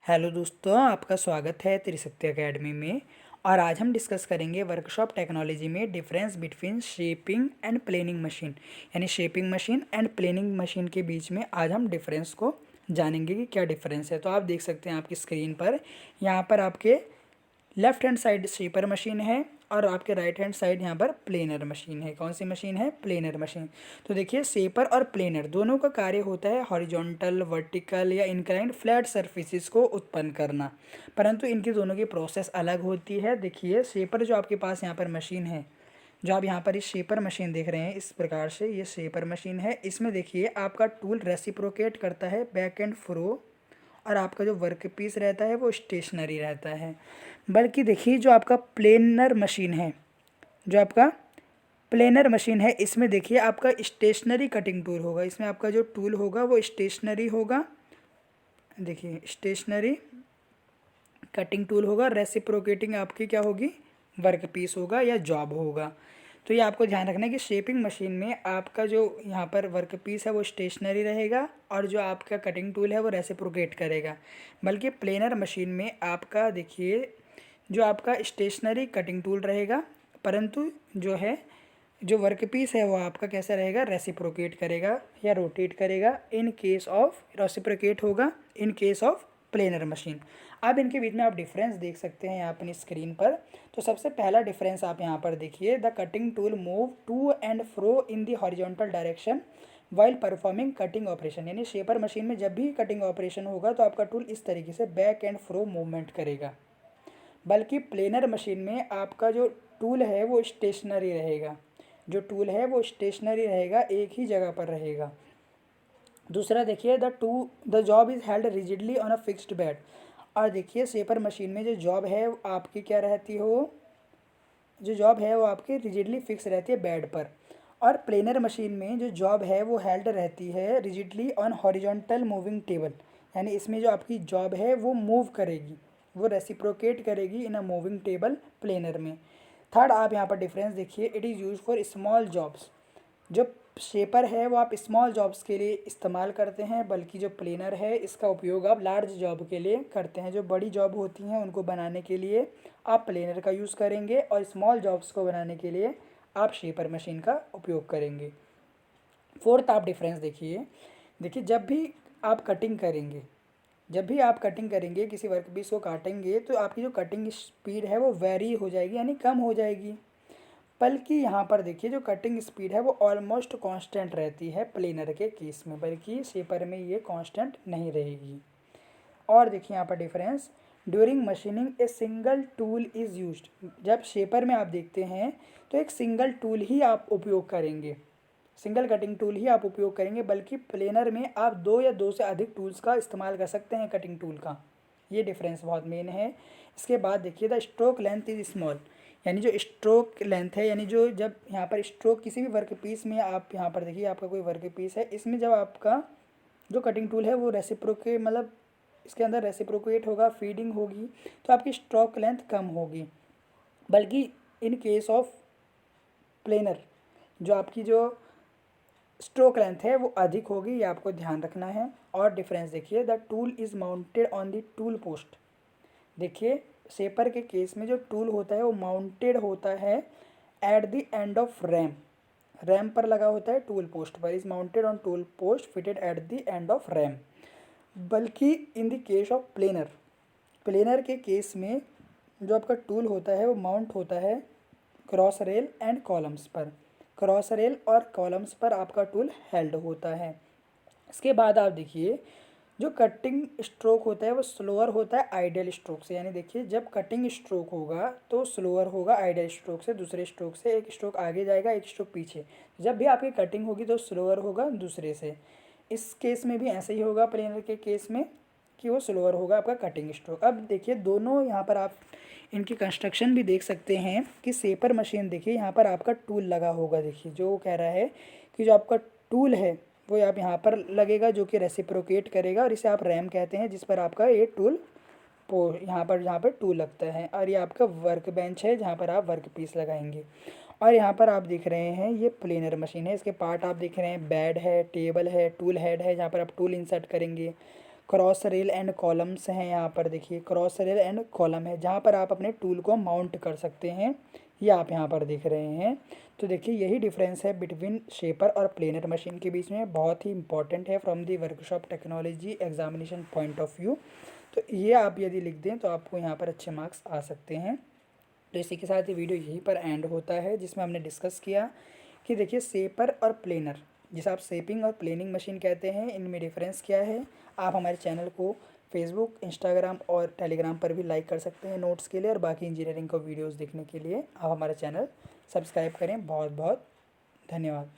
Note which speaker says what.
Speaker 1: Hello दोस्तों, आपका स्वागत है त्रिशक्ति एकेडमी में। और आज हम डिस्कस करेंगे वर्कशॉप टेक्नोलॉजी में difference between shaping and planing machine. यानी shaping machine and planing machine के बीच में आज हम डिफरेंस को जानेंगे कि क्या डिफरेंस है। तो आप देख सकते हैं आपकी स्क्रीन पर, यहाँ पर आपके left hand side shaper machine है और आपके राइट हैंड साइड यहाँ पर प्लेनर मशीन है। कौन सी मशीन है? Planar machine. तो देखिए, शेपर और प्लेनर दोनों का कार्य होता है हॉरिजॉन्टल, वर्टिकल या इंक्लाइंड फ्लैट सरफेसेस को उत्पन्न करना, परंतु इनकी दोनों की प्रोसेस अलग होती है। देखिए, शेपर जो आपके पास यहाँ पर मशीन है, जो आप यहाँ पर इस शेपर मशीन देख रहे हैं, इस प्रकार से ये शेपर मशीन है। इसमें देखिए आपका टूल रेसिप्रोकेट करता है बैक एंड फ्रो, और आपका जो वर्क पीस रहता है वो स्टेशनरी रहता है। बल्कि देखिए, जो आपका प्लेनर मशीन है, जो आपका प्लेनर मशीन है, इसमें देखिए आपका स्टेशनरी कटिंग टूल होगा। इसमें आपका जो टूल होगा वो स्टेशनरी होगा। देखिए, स्टेशनरी कटिंग टूल होगा। रेसिप्रोकेटिंग आपकी क्या होगी? वर्क पीस होगा या जॉब होगा। तो ये आपको ध्यान रखना है कि शेपिंग मशीन में आपका जो यहाँ पर वर्क पीस है वो स्टेशनरी रहेगा और जो आपका कटिंग टूल है वो रेसिप्रोकेट करेगा। बल्कि प्लेनर मशीन में आपका देखिए, जो आपका स्टेशनरी कटिंग टूल रहेगा, परंतु जो वर्क पीस है वो आपका कैसा रहेगा? रेसिप्रोकेट करेगा या रोटेट करेगा। इन केस ऑफ रेसिप्रोकेट होगा in case of planar machine. अब इनके बीच में आप डिफरेंस देख सकते हैं यहाँ अपनी स्क्रीन पर। तो सबसे पहला डिफरेंस आप यहाँ पर देखिए, the cutting tool move to and fro in the horizontal direction while performing cutting operation. यानी शेपर मशीन में जब भी कटिंग ऑपरेशन होगा तो आपका टूल इस तरीके से बैक एंड फ्रो मूवमेंट करेगा। बल्कि प्लेनर मशीन में आपका जो टूल है वो स्टेशनरी रहेगा। जो टूल है वो स्टेशनरी रहेगा, एक ही जगह पर रहेगा। दूसरा देखिए, the job is held rigidly on a fixed bed. और देखिए, शेपर मशीन में जो जॉब है आपकी क्या रहती हो? जो जॉब है वो आपकी रिजिडली फिक्स रहती है बेड पर। और प्लेनर मशीन में जो जॉब है वो हेल्ड रहती है rigidly on horizontal moving table. यानी इसमें जो आपकी जॉब है वो मूव करेगी, वो रेसिप्रोकेट करेगी इन अ मूविंग टेबल प्लेनर में। थर्ड, आप यहाँ पर डिफरेंस देखिए, it is use for small jobs. जो शेपर है वो आप स्मॉल जॉब्स के लिए इस्तेमाल करते हैं, बल्कि जो प्लेनर है इसका उपयोग आप लार्ज जॉब के लिए करते हैं। जो बड़ी जॉब होती हैं उनको बनाने के लिए आप प्लेनर का यूज़ करेंगे और स्मॉल जॉब्स को बनाने के लिए आप शेपर मशीन का उपयोग करेंगे। फोर्थ, आप डिफरेंस देखिए। देखिए, जब भी आप कटिंग करेंगे किसी वर्क पीस को काटेंगे तो आपकी जो कटिंग स्पीड है वो वेरी हो जाएगी, यानी कम हो जाएगी। बल्कि यहाँ पर देखिए, जो कटिंग स्पीड है वो ऑलमोस्ट कांस्टेंट रहती है प्लेनर के केस में, बल्कि शेपर में ये कांस्टेंट नहीं रहेगी। और देखिए यहाँ पर difference, during machining a single tool is used. जब शेपर में आप देखते हैं तो एक सिंगल टूल ही आप उपयोग करेंगे, सिंगल कटिंग टूल ही आप उपयोग करेंगे। बल्कि प्लेनर में आप दो या दो से अधिक टूल्स का इस्तेमाल कर सकते हैं कटिंग टूल का। ये डिफरेंस बहुत मेन है। इसके बाद देखिए, the stroke length is small. यानी जो स्ट्रोक लेंथ है, यानी जो जब यहाँ पर स्ट्रोक किसी भी वर्क पीस में, आप यहाँ पर देखिए आपका कोई वर्क पीस है, इसमें जब आपका जो कटिंग टूल है वो रेसिप्रोकेट, मतलब इसके अंदर रेसिप्रोकेट होगा, फीडिंग होगी, तो आपकी स्ट्रोक लेंथ कम होगी। बल्कि इन केस ऑफ प्लेनर जो आपकी जो स्ट्रोक लेंथ है वो अधिक होगी, ये आपको ध्यान रखना है। और डिफरेंस देखिए, the tool is mounted on the tool post. देखिए, शेपर के केस में जो टूल होता है वो माउंटेड होता है at the end of ram. Ram पर लगा होता है, टूल पोस्ट पर। Is mounted on tool post fitted at the end of ram. बल्कि in the case of planer, planer के केस में जो आपका टूल होता है वो माउंट होता है क्रॉस रेल एंड कॉलम्स पर। क्रॉस रेल और कॉलम्स पर आपका टूल हेल्ड होता है। इसके बाद आप देखिए, जो कटिंग स्ट्रोक होता है वो स्लोअर होता है आइडियल स्ट्रोक से। यानी देखिए, जब कटिंग स्ट्रोक होगा तो स्लोअर होगा आइडियल स्ट्रोक से। दूसरे स्ट्रोक से एक स्ट्रोक आगे जाएगा, एक स्ट्रोक पीछे। जब भी आपकी कटिंग होगी तो स्लोअर होगा दूसरे से। इस केस में भी ऐसे ही होगा प्लेनर के केस में, कि वो स्लोअर होगा आपका कटिंग स्ट्रोक। अब देखिए, दोनों यहाँ पर आप इनकी कंस्ट्रक्शन भी देख सकते हैं कि शेपर मशीन देखिए यहाँ पर आपका टूल लगा होगा। देखिए, जो वो कह रहा है कि जो आपका टूल है वो आप यहाँ पर लगेगा, जो कि रेसिप्रोकेट करेगा, और इसे आप रैम कहते हैं, जिस पर आपका ये टूल यहाँ पर टूल लगता है। और ये आपका वर्क बेंच है जहाँ पर आप वर्क पीस लगाएंगे। और यहाँ पर आप देख रहे हैं ये प्लेनर मशीन है। इसके पार्ट आप देख रहे हैं, बेड है, टेबल है, टूल हेड है जहाँ पर आप टूल इंसर्ट करेंगे, क्रॉस रेल एंड कॉलम्स हैं, यहाँ पर देखिए क्रॉस रेल एंड कॉलम है जहाँ पर आप अपने टूल को माउंट कर सकते हैं, ये आप यहाँ पर देख रहे हैं। तो देखिए यही डिफरेंस है बिटवीन शेपर और प्लेनर मशीन के बीच में, बहुत ही इंपॉर्टेंट है from the workshop technology examination point of view. तो ये आप यदि लिख दें तो आपको यहाँ पर अच्छे मार्क्स आ सकते हैं। तो इसी के साथ ये वीडियो यहीं पर एंड होता है, जिसमें हमने डिस्कस किया कि देखिए शेपर और प्लेनर, जिसे आप शेपिंग और प्लेनिंग मशीन कहते हैं, इनमें डिफरेंस क्या है। आप हमारे चैनल को फेसबुक, इंस्टाग्राम और टेलीग्राम पर भी लाइक कर सकते हैं नोट्स के लिए, और बाकी इंजीनियरिंग को वीडियोस देखने के लिए आप हमारा चैनल सब्सक्राइब करें। बहुत बहुत धन्यवाद।